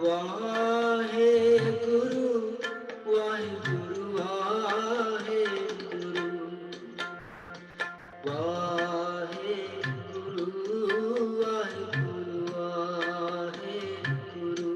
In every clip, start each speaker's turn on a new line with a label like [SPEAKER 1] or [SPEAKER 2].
[SPEAKER 1] Waheguru Waheguru Waheguru Waheguru Waheguru Waheguru.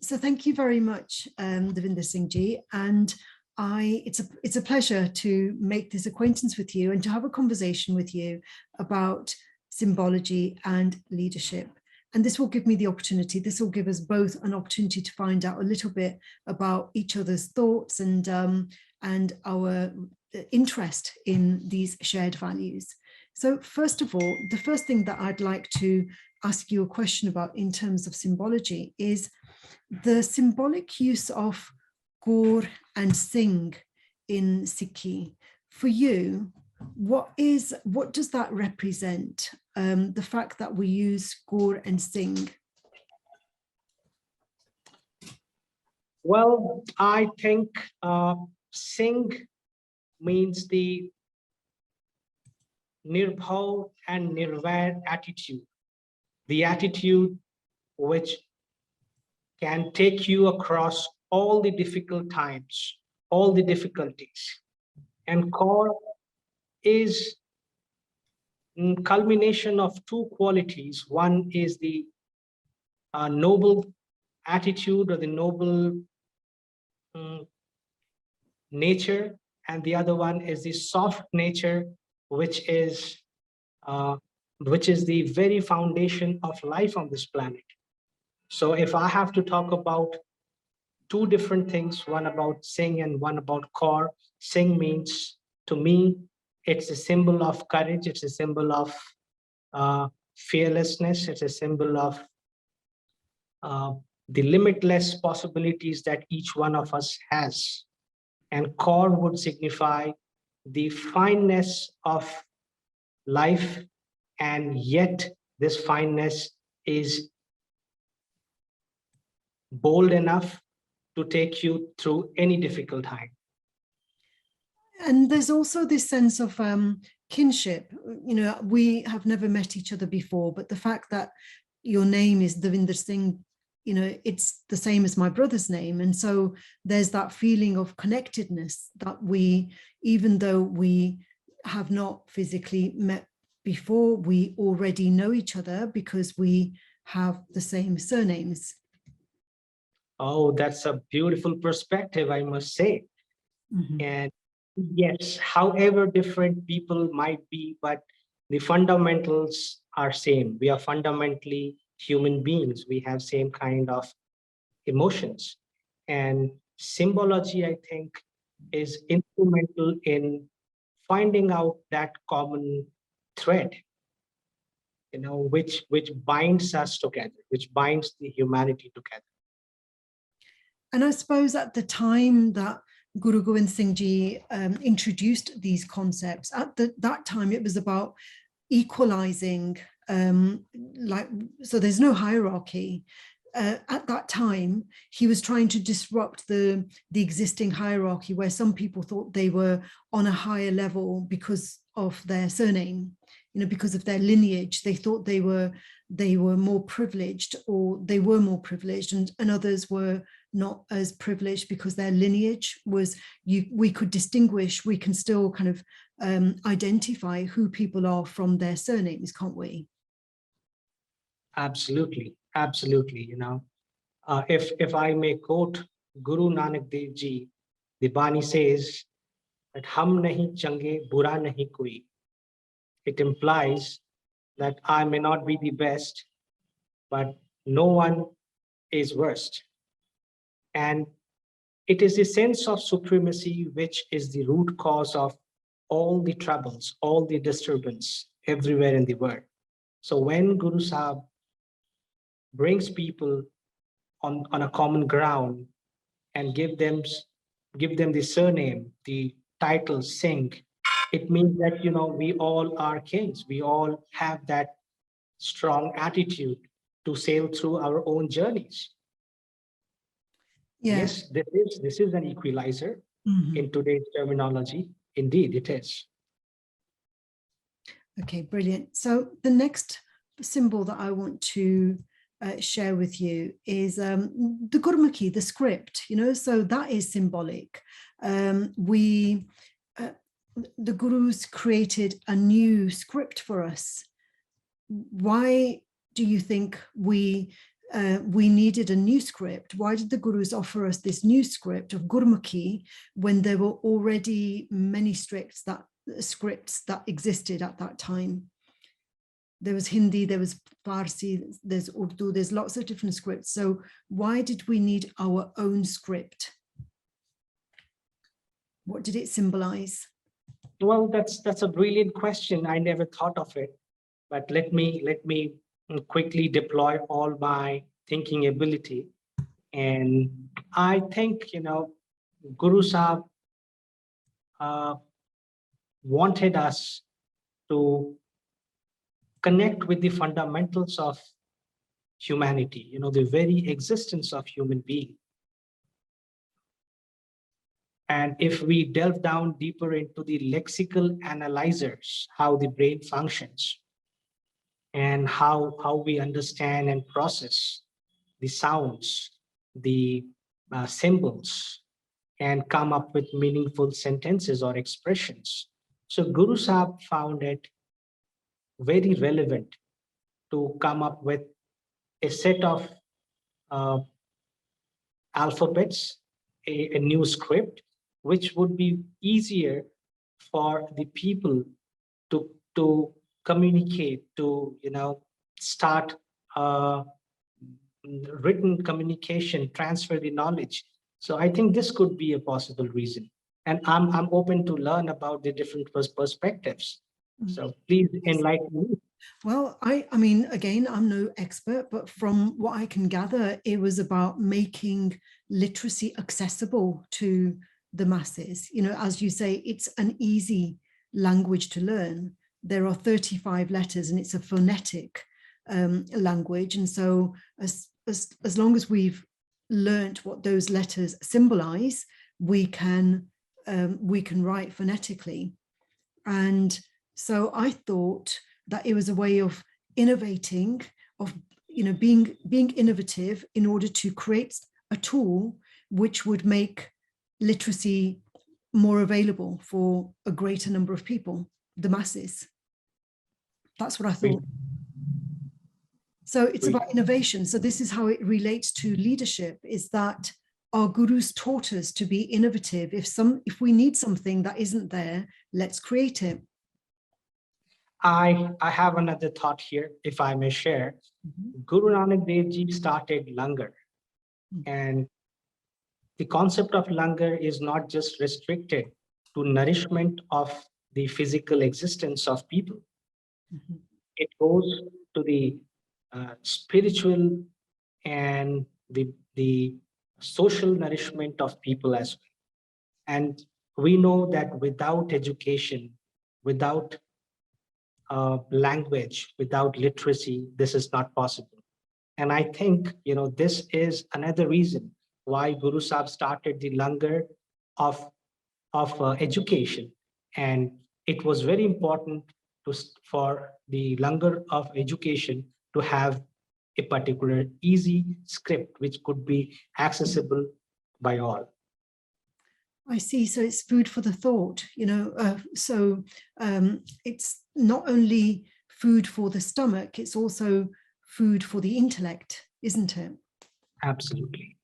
[SPEAKER 1] So thank you very much, Devendar Singh ji, and it's a pleasure to make this acquaintance with you and to have a conversation with you about symbology and leadership. And this will give me the opportunity, this will give us both an opportunity to find out a little bit about each other's thoughts and our interest in these shared values. So first of all, the first thing that I'd like to ask you a question about in terms of symbology is the symbolic use of Gaur and Singh in Sikhi. For you, what does that represent? The fact that we use Gaur and Singh?
[SPEAKER 2] Well, I think Singh means the nirbhav and nirvair attitude, the attitude which can take you across all the difficult times, all the difficulties. And Kaur is a culmination of two qualities. One is the noble attitude or the noble nature, and the other one is the soft nature, which is the very foundation of life on this planet. So if I have to talk about two different things, one about Singh and one about Kaur, Singh means, to me, it's a symbol of courage, it's a symbol of fearlessness, it's a symbol of the limitless possibilities that each one of us has. And Kaur would signify the fineness of life, and yet this fineness is bold enough to take you through any difficult time.
[SPEAKER 1] And there's also this sense of kinship. You know, we have never met each other before, but the fact that your name is Devendar Singh, you know, it's the same as my brother's name. And so there's that feeling of connectedness that we, even though we have not physically met before, we already know each other because we have the same surnames.
[SPEAKER 2] Oh, that's a beautiful perspective, I must say. Mm-hmm. And yes, however different people might be, but the fundamentals are same. We are fundamentally human beings. We have same kind of emotions. And symbology, I think, is instrumental in finding out that common thread, you know, which binds us together, which binds the humanity together.
[SPEAKER 1] And I suppose at the time that Guru Gobind Singh Ji introduced these concepts, at that time it was about equalizing, so there's no hierarchy. At that time, he was trying to disrupt the existing hierarchy where some people thought they were on a higher level because of their surname, you know, because of their lineage. They thought they were more privileged, or they were more privileged, and others were not as privileged because their lineage was, we could distinguish, we can still kind of identify who people are from their surnames, can't we?
[SPEAKER 2] Absolutely, absolutely. You know, if I may quote Guru Nanak Dev Ji, the Bani says that "Hum nahi change, bura nahi koi." It implies that I may not be the best, but no one is worst. And it is the sense of supremacy which is the root cause of all the troubles, all the disturbance everywhere in the world. So when Guru Sahib brings people on a common ground and give them the surname, the title Singh, it means that, you know, we all are kings. We all have that strong attitude to sail through our own journeys. Yeah. Yes, this is an equalizer in today's terminology. Indeed, it is.
[SPEAKER 1] Okay, brilliant. So the next symbol that I want to share with you is the Gurmukhi, the script, so that is symbolic. We the gurus created a new script for us. Why do you think we needed a new script? Why did the gurus offer us this new script of Gurmukhi when there were already many scripts that existed at that time? There was Hindi, there was Farsi, there's Urdu, there's lots of different scripts. So why did we need our own script? What did it symbolize?
[SPEAKER 2] Well, that's a brilliant question. I never thought of it, but let me quickly deploy all my thinking ability. And I think, Guru Sahib wanted us to connect with the fundamentals of humanity, the very existence of human being. And if we delve down deeper into the lexical analyzers, how the brain functions, and how we understand and process the sounds, the symbols, and come up with meaningful sentences or expressions. So Guru Sahib found it very relevant to come up with a set of alphabets, a new script, which would be easier for the people to communicate, to start written communication, transfer the knowledge. So I think this could be a possible reason. And I'm open to learn about the different perspectives. So please enlighten me.
[SPEAKER 1] Well, I mean, again, I'm no expert, but from what I can gather, it was about making literacy accessible to the masses. As you say, it's an easy language to learn. There are 35 letters and it's a phonetic language. And so as long as we've learnt what those letters symbolize, we can write phonetically. And so I thought that it was a way of innovating, of being innovative in order to create a tool which would make literacy more available for a greater number of people, the masses. That's what I thought. So it's about innovation. So this is how it relates to leadership, is that our gurus taught us to be innovative. If we need something that isn't there, let's create it.
[SPEAKER 2] I have another thought here, if I may share. Guru Nanak Dev Ji started langar, and the concept of langar is not just restricted to nourishment of the physical existence of people. It goes to the spiritual and the social nourishment of people as well. And we know that without education, without language, without literacy, this is not possible. And I think, this is another reason why Guru Sahib started the langar of education. And it was very important for the langar of education to have a particular easy script which could be accessible by all.
[SPEAKER 1] I see. So it's food for the thought, it's not only food for the stomach, it's also food for the intellect, isn't it?
[SPEAKER 2] Absolutely.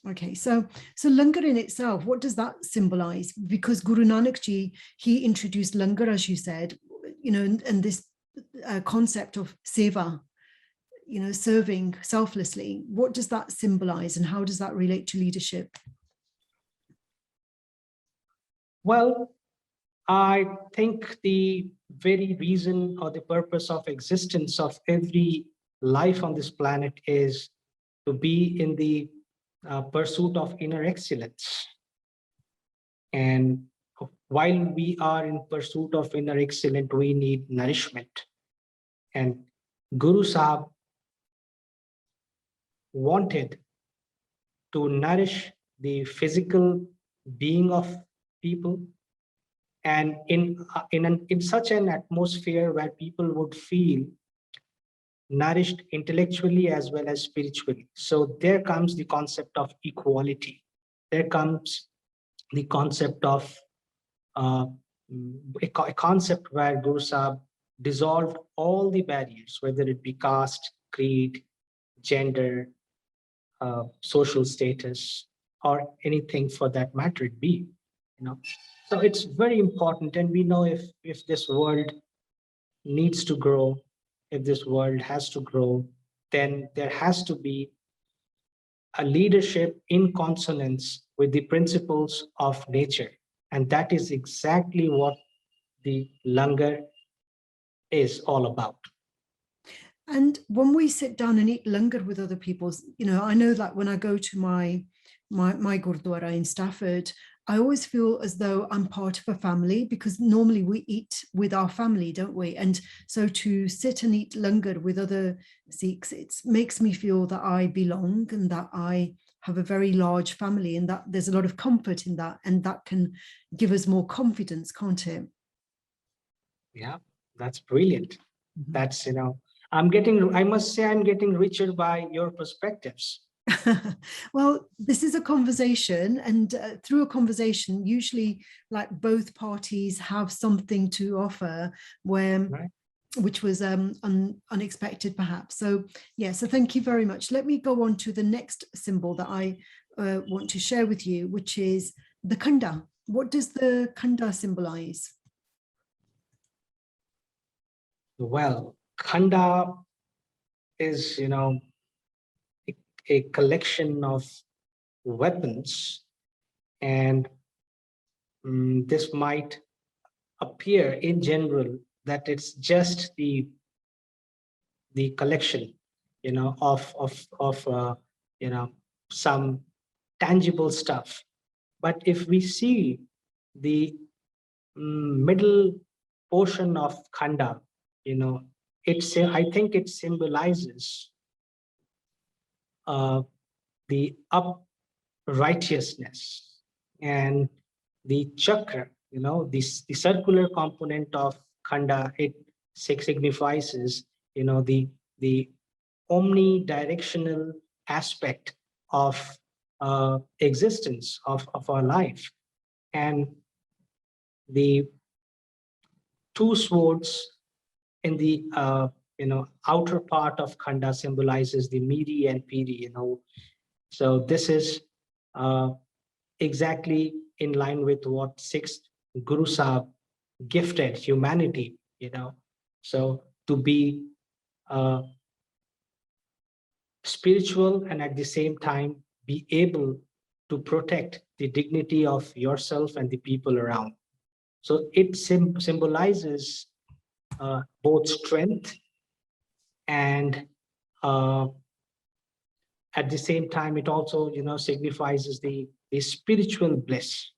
[SPEAKER 1] Okay, so langar in itself, what does that symbolize? Because Guru Nanak Ji, he introduced langar, as you said, and this concept of seva, serving selflessly. What does that symbolize, and how does that relate to leadership?
[SPEAKER 2] Well, I think the very reason or the purpose of existence of every life on this planet is to be in the pursuit of inner excellence. And while we are in pursuit of inner excellence, we need nourishment. And Guru Sahib wanted to nourish the physical being of people, and in such an atmosphere where people would feel nourished intellectually as well as spiritually. So there comes the concept of equality. There comes the concept of a concept where Guru Sahib dissolved all the barriers, whether it be caste, creed, gender, social status, or anything for that matter it be. So it's very important, and we know if this world needs to grow, if this world has to grow, then there has to be a leadership in consonance with the principles of nature. And that is exactly what the langar is all about.
[SPEAKER 1] And when we sit down and eat langar with other people, I know that when I go to my Gurdwara in Stafford, I always feel as though I'm part of a family, because normally we eat with our family, don't we? And so to sit and eat langar with other Sikhs, it makes me feel that I belong and that I have a very large family, and that there's a lot of comfort in that, and that can give us more confidence, can't it?
[SPEAKER 2] Yeah, that's brilliant. That's, I must say, I'm getting richer by your perspectives.
[SPEAKER 1] Well, this is a conversation, and through a conversation, usually like both parties have something to offer which was unexpected perhaps. So yeah, so thank you very much. Let me go on to the next symbol that I want to share with you, which is the Khanda. What does the Khanda symbolize?
[SPEAKER 2] Well, Khanda is, a collection of weapons, and this might appear in general that it's just the collection, of some tangible stuff. But if we see the middle portion of Khanda, I think it symbolizes the uprightiousness, and the chakra, the circular component of Khanda, it signifies, the omnidirectional aspect of existence of our life. And the two swords in the outer part of Khanda symbolizes the Miri and Piri. So this is exactly in line with what sixth Guru Sahib gifted humanity. So to be spiritual and at the same time be able to protect the dignity of yourself and the people around. So it symbolizes both strength and at the same time it also signifies the spiritual bliss.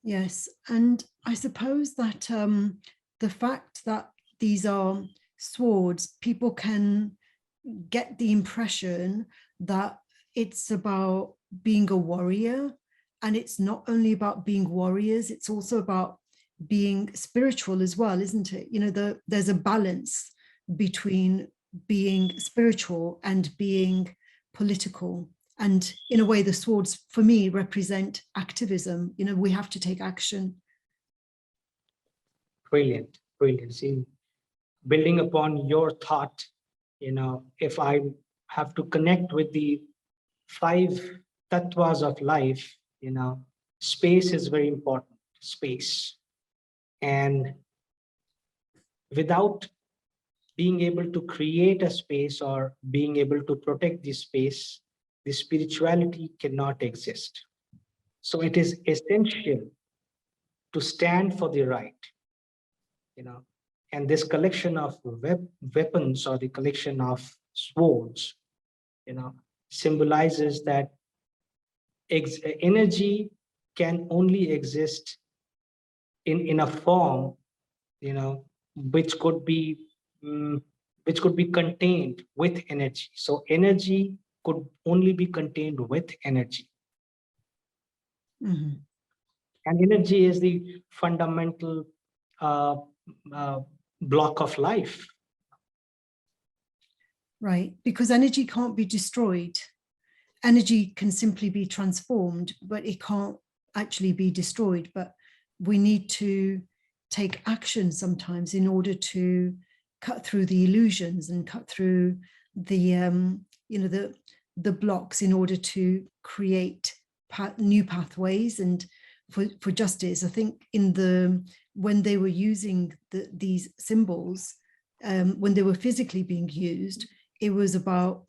[SPEAKER 1] Yes, and I suppose that the fact that these are swords, people can get the impression that it's about being a warrior, and it's not only about being warriors, it's also about being spiritual as well, isn't it? There's a balance between being spiritual and being political. And in a way, the swords for me represent activism. We have to take action.
[SPEAKER 2] Brilliant, brilliant. See, building upon your thought, if I have to connect with the 5 tattvas of life, space is very important, space. And without being able to create a space or being able to protect the space, the spirituality cannot exist. So it is essential to stand for the right, and this collection of weapons, or the collection of swords, symbolizes that energy can only exist in a form, which could be contained with energy. So energy could only be contained with energy.
[SPEAKER 1] Mm-hmm.
[SPEAKER 2] And energy is the fundamental block of life.
[SPEAKER 1] right? Because energy can't be destroyed. Energy can simply be transformed, but it can't actually be destroyed. But we need to take action sometimes in order to cut through the illusions and cut through the the blocks in order to create new pathways and for justice. I think when they were using these symbols, when they were physically being used, it was about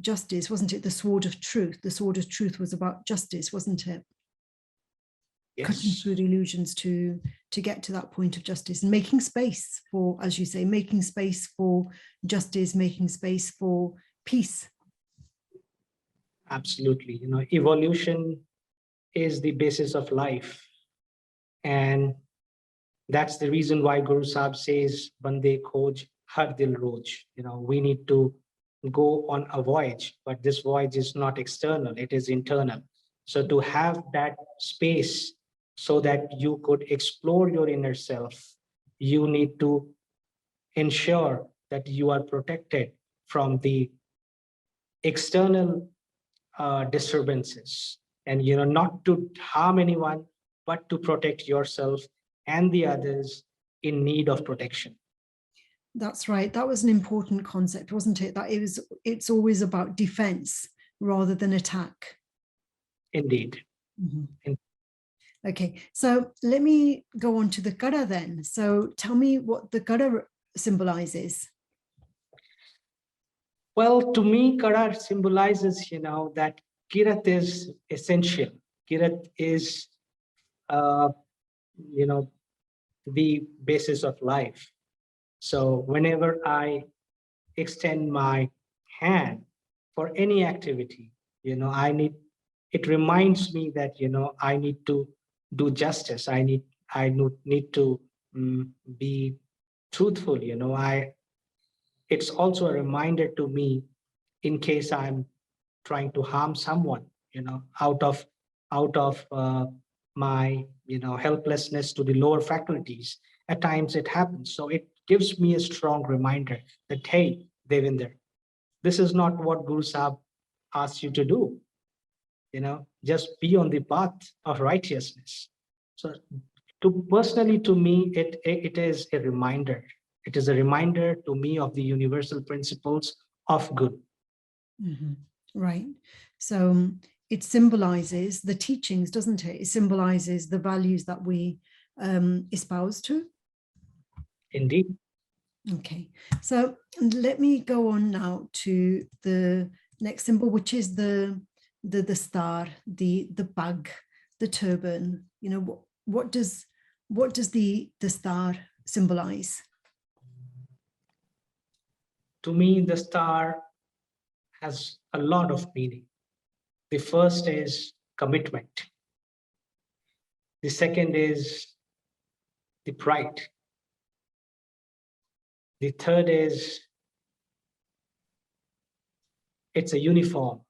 [SPEAKER 1] justice, wasn't it? The sword of truth. The sword of truth was about justice, wasn't it?
[SPEAKER 2] Yes.
[SPEAKER 1] Cutting through the illusions to get to that point of justice and making space for, as you say, making space for justice, making space for peace.
[SPEAKER 2] Absolutely. Evolution is the basis of life. And that's the reason why Guru Sahib says, Bande khoj har dil roj. We need to go on a voyage, but this voyage is not external, it is internal. So to have that space so that you could explore your inner self, you need to ensure that you are protected from the external disturbances, and not to harm anyone, but to protect yourself and the others in need of protection.
[SPEAKER 1] That's right. That was an important concept, wasn't it? That it's always about defense rather than attack.
[SPEAKER 2] Indeed.
[SPEAKER 1] Mm-hmm. Okay, so let me go on to the Kada then. So tell me what the Kada symbolizes.
[SPEAKER 2] Well, to me, Kada symbolizes, that Kirat is essential. Kirat is, the basis of life. So whenever I extend my hand for any activity, it reminds me that, I need to do justice. I need to be truthful. It's also a reminder to me in case I'm trying to harm someone, out of my, helplessness to the lower faculties. At times it happens. So it gives me a strong reminder that, hey, Devendar, this is not what Guru Sahib asks you to do. Just be on the path of righteousness. So personally, to me, it is a reminder. It is a reminder to me of the universal principles of good.
[SPEAKER 1] Mm-hmm. Right. So it symbolizes the teachings, doesn't it? It symbolizes the values that we espouse to.
[SPEAKER 2] Indeed.
[SPEAKER 1] Okay. So let me go on now to the next symbol, which is the star, the bug, the turban. What does the star symbolize?
[SPEAKER 2] To me, the star has a lot of meaning. The first is commitment. The second is the pride. The third is it's a uniform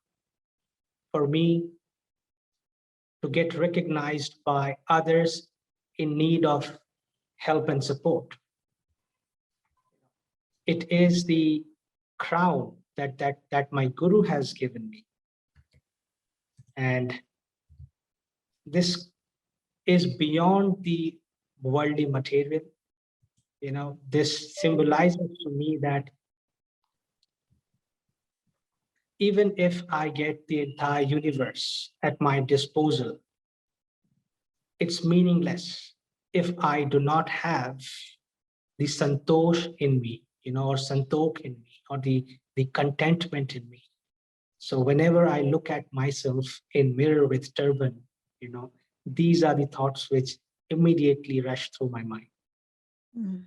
[SPEAKER 2] for me to get recognized by others in need of help and support. It is the crown that my guru has given me. And this is beyond the worldly material. This symbolizes to me that even if I get the entire universe at my disposal, it's meaningless if I do not have the santosh in me, or santok in me, or the contentment in me. So whenever I look at myself in mirror with turban, these are the thoughts which immediately rush through my mind.
[SPEAKER 1] Mm.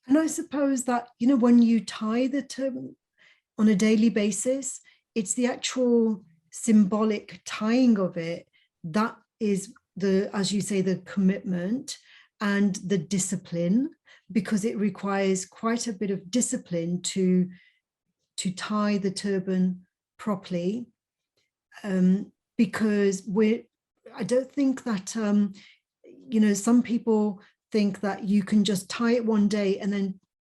[SPEAKER 1] And I suppose that, when you tie the turban on a daily basis, it's the actual symbolic tying of it that is as you say, the commitment and the discipline, because it requires quite a bit of discipline to tie the turban properly, because I don't think that some people think that you can just tie it one day and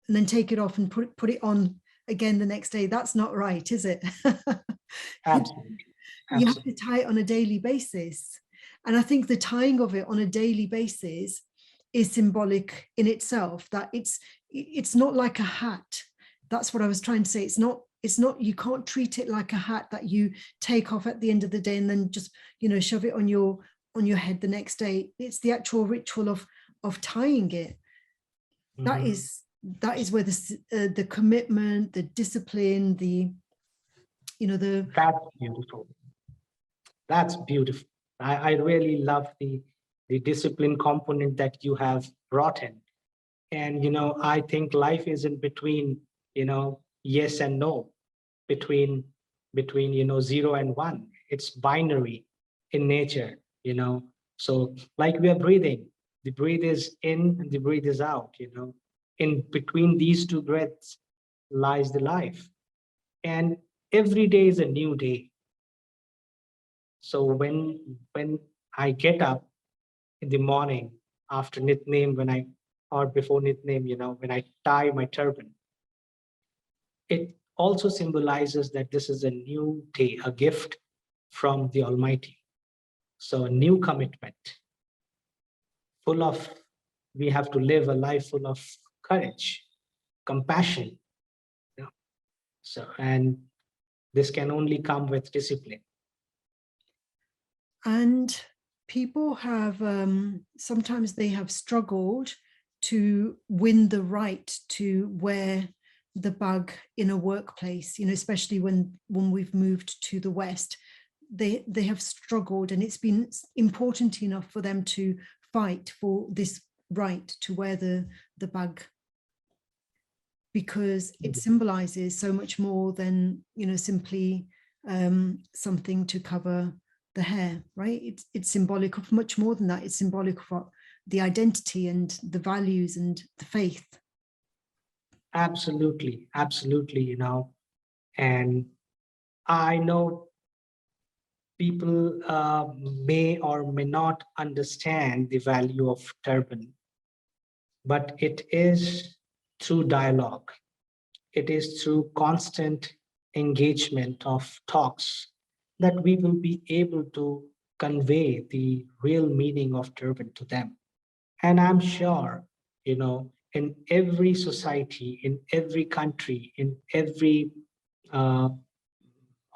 [SPEAKER 1] then take it off and put it on again the next day. That's not right, is it?
[SPEAKER 2] Absolutely.
[SPEAKER 1] You have to
[SPEAKER 2] Absolutely.
[SPEAKER 1] tie it on a daily basis. And I think the tying of it on a daily basis is symbolic in itself, that it's not like a hat. That's what I was trying to say. It's not, you can't treat it like a hat that you take off at the end of the day and then just, shove it on your head the next day. It's the actual ritual of tying it. That
[SPEAKER 2] Mhm.
[SPEAKER 1] is where the commitment, the discipline, the
[SPEAKER 2] That's beautiful. That's beautiful. I really love the discipline component that you have brought in. And, I think life is in between, yes and no, between, 0 and 1. It's binary in nature, So like we are breathing, the breathe is in and the breathe is out, In between these two breaths lies the life. And every day is a new day. So when I get up in the morning after Nitnem, or before Nitnem, when I tie my turban, it also symbolizes that this is a new day, a gift from the Almighty. So a new commitment, full of, we have to live a life full of courage, compassion. you know. So, and this can only come with discipline.
[SPEAKER 1] And people have sometimes they have struggled to win the right to wear the bag in a workplace, especially when we've moved to the West. They have struggled, and it's been important enough for them to fight for this right to wear the bag, because it symbolizes so much more than simply something to cover the hair, right? It's symbolic of much more than that. It's symbolic of the identity and the values and the faith.
[SPEAKER 2] Absolutely, absolutely, And I know people may or may not understand the value of turban, but it is through dialogue. It is through constant engagement of talks that we will be able to convey the real meaning of turban to them. And I'm sure, in every society, in every country, in every uh,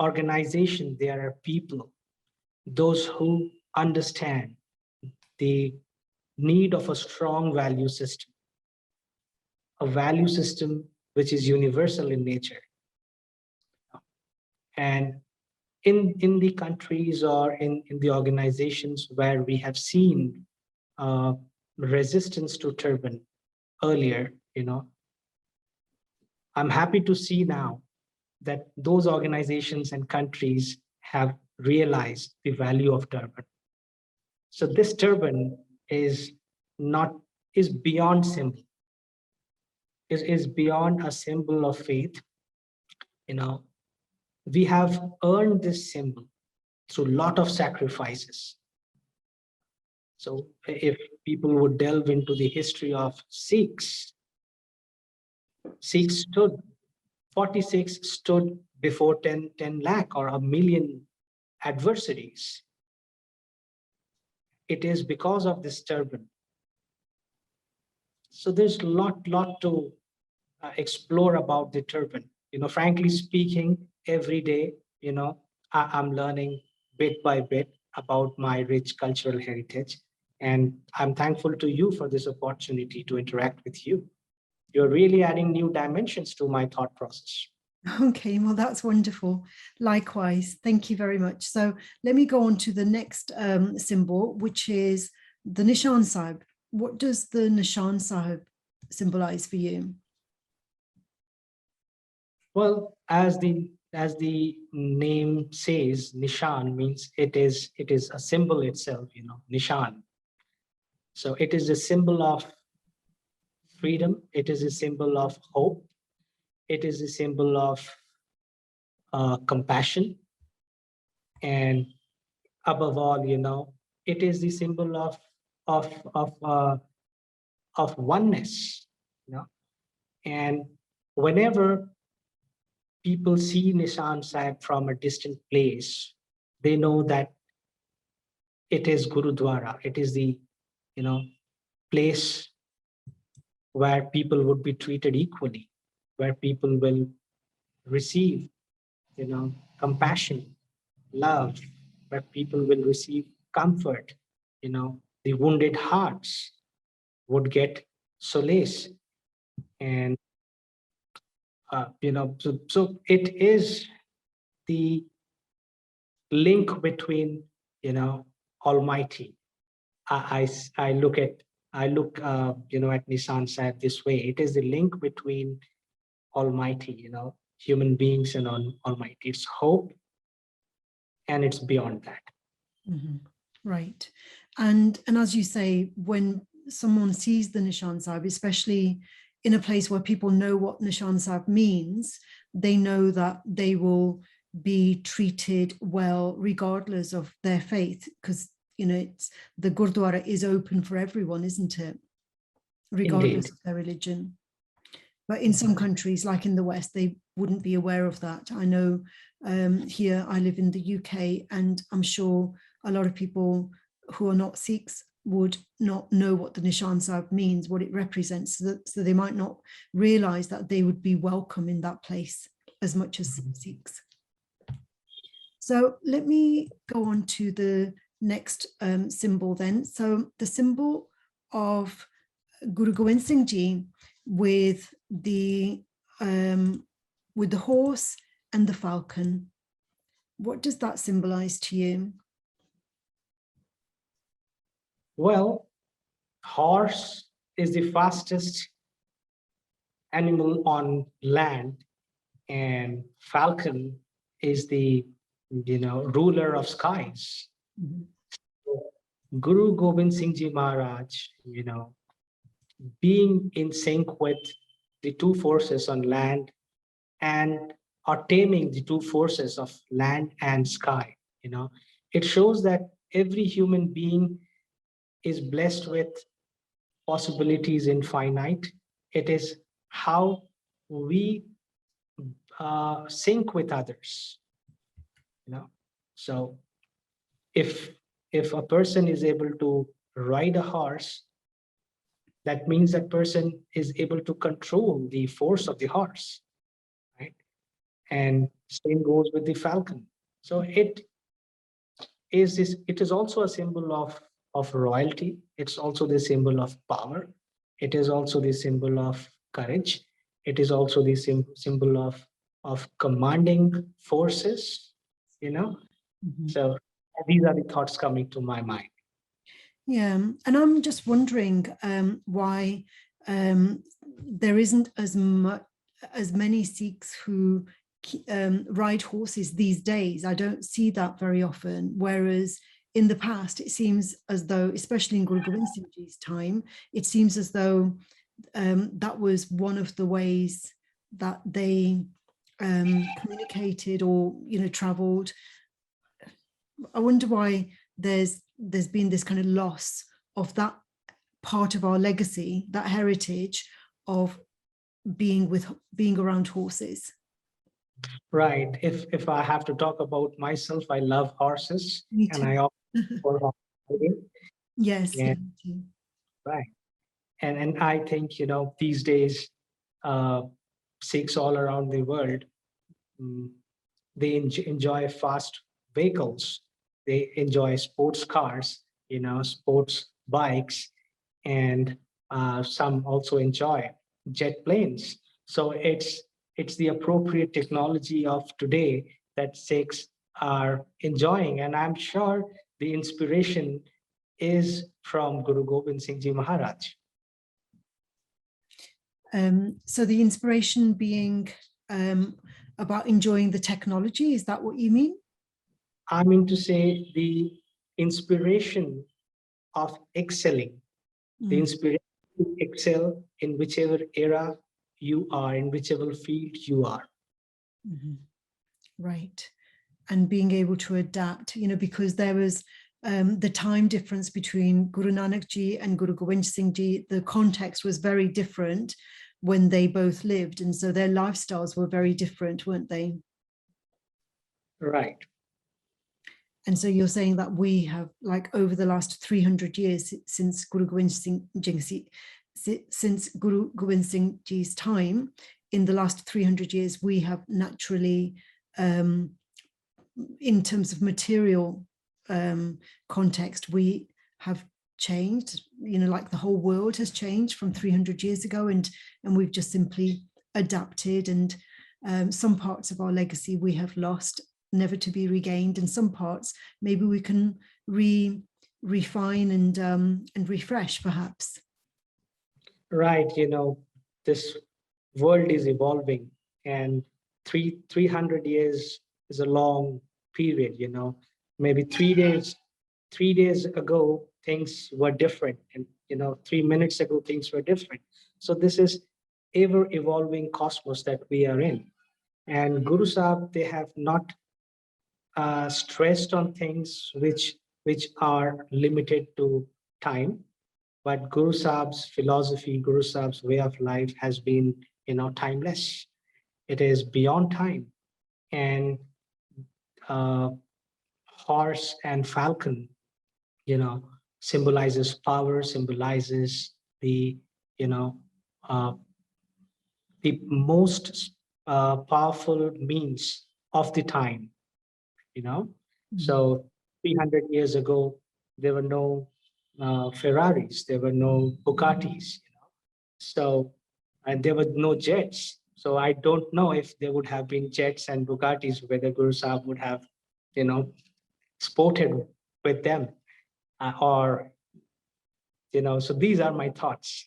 [SPEAKER 2] organization, there are people, those who understand the need of a strong value system, a value system which is universal in nature. And in the countries or in the organizations where we have seen uh, resistance to turban earlier, I'm happy to see now that those organizations and countries have realized the value of turban. So this turban is not is beyond symbol, is beyond a symbol of faith. You know, we have earned this symbol through a lot of sacrifices. So if people would delve into the history of Sikhs stood, 46 stood before 10 lakh or a million adversaries. It is because of this turban. So there's a lot to explore about the turban. Frankly speaking, every day, I'm learning bit by bit about my rich cultural heritage. And I'm thankful to you for this opportunity to interact with you. You're really adding new dimensions to my thought process.
[SPEAKER 1] Okay, well, that's wonderful. Likewise, thank you very much. So let me go on to the next symbol, which is the Nishan Sahib. What does the Nishan Sahib symbolize for you?
[SPEAKER 2] Well, as the name says, Nishan means it is a symbol itself, Nishan. So it is a symbol of freedom. It is a symbol of hope. It is a symbol of compassion, and above all, it is the symbol of of uh, of oneness. And whenever people see Nishan Sahib from a distant place, they know that it is Gurudwara. It is the, place where people would be treated equally, where people will receive, compassion, love, where people will receive comfort, the wounded hearts would get solace. And, so it is the link between, Almighty. I look at, at Nissan Sahib this way. It is the link between Almighty, human beings and Almighty. It's hope, and it's beyond that.
[SPEAKER 1] Right. And as you say, when someone sees the Nishan Sahib, especially in a place where people know what Nishan Sahib means, they know that they will be treated well regardless of their faith, because it's the Gurdwara is open for everyone, isn't it? Regardless
[SPEAKER 2] Indeed.
[SPEAKER 1] of their religion. But in some countries, like in the West, they wouldn't be aware of that. I know here I live in the UK, and I'm sure a lot of people who are not Sikhs would not know what the Nishan Sahib means, what it represents, so they might not realize that they would be welcome in that place as much as Sikhs. So let me go on to the next symbol then. So the symbol of Guru Gobind Singh Ji with the horse and the falcon. What does that symbolize to you?
[SPEAKER 2] Well, horse is the fastest animal on land, and falcon is the, ruler of skies. Guru Gobind Singh Ji Maharaj, being in sync with the two forces on land and or taming the two forces of land and sky, it shows that every human being is blessed with possibilities infinite. It is how we sync with others, so if a person is able to ride a horse, that means that person is able to control the force of the horse, right? And same goes with the falcon. So it is also a symbol of royalty. It's also the symbol of power. It is also the symbol of courage. It is also the symbol of commanding forces, So these are the thoughts coming to my mind.
[SPEAKER 1] Yeah, and I'm just wondering why there isn't as many Sikhs who ride horses these days. I don't see that very often. Whereas in the past, it seems as though, especially in Guru Gobind Singh Ji's time, it seems as though that was one of the ways that they communicated or traveled. I wonder why there's been this kind of loss of that part of our legacy, that heritage of being around horses.
[SPEAKER 2] Right. If I have to talk about myself, I love horses.
[SPEAKER 1] Me too.
[SPEAKER 2] And I opt for horse riding.
[SPEAKER 1] Yes.
[SPEAKER 2] And, right. And I think, these days, Sikhs all around the world, they enjoy fast vehicles. They enjoy sports cars, sports bikes, and some also enjoy jet planes. So it's the appropriate technology of today that Sikhs are enjoying. And I'm sure the inspiration is from Guru Gobind Singh Ji Maharaj.
[SPEAKER 1] So the inspiration being about enjoying the technology, is that what you mean?
[SPEAKER 2] I mean to say the inspiration of excelling, the inspiration to excel in whichever era you are, in whichever field you are.
[SPEAKER 1] Right. And being able to adapt, because there was the time difference between Guru Nanak Ji and Guru Gobind Singh Ji, the context was very different. when they both lived, and so their lifestyles were very different, weren't they?
[SPEAKER 2] Right.
[SPEAKER 1] And so you're saying that we have, like, over the last 300 years since Guru Gobind Singh Ji's time, in the last 300 years, we have naturally, in terms of material context, we have changed, like the whole world has changed from 300 years ago, and we've just simply adapted, and some parts of our legacy we have lost, never to be regained, and some parts maybe we can refine and refresh, perhaps.
[SPEAKER 2] Right, this world is evolving, and 300 years is a long period. Maybe 3 days ago things were different, and 3 minutes ago things were different. So this is ever evolving cosmos that we are in, and Guru Sahib, they have not stressed on things which are limited to time, but Guru Sahib's philosophy, Guru Sahib's way of life has been, timeless. It is beyond time. And horse and falcon, symbolizes power, symbolizes the, uh, the most powerful means of the time, So 300 years ago, there were no Ferraris, there were no Bugattis, So, and there were no jets. So I don't know if there would have been jets and Bugattis, whether Guru Sahib would have, sported with them, or, so these are my thoughts.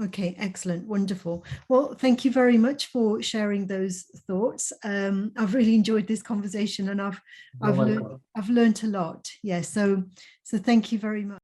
[SPEAKER 1] Okay, excellent, wonderful. Well, thank you very much for sharing those thoughts. I've really enjoyed this conversation, and I've learned a lot. Yeah, so thank you very much.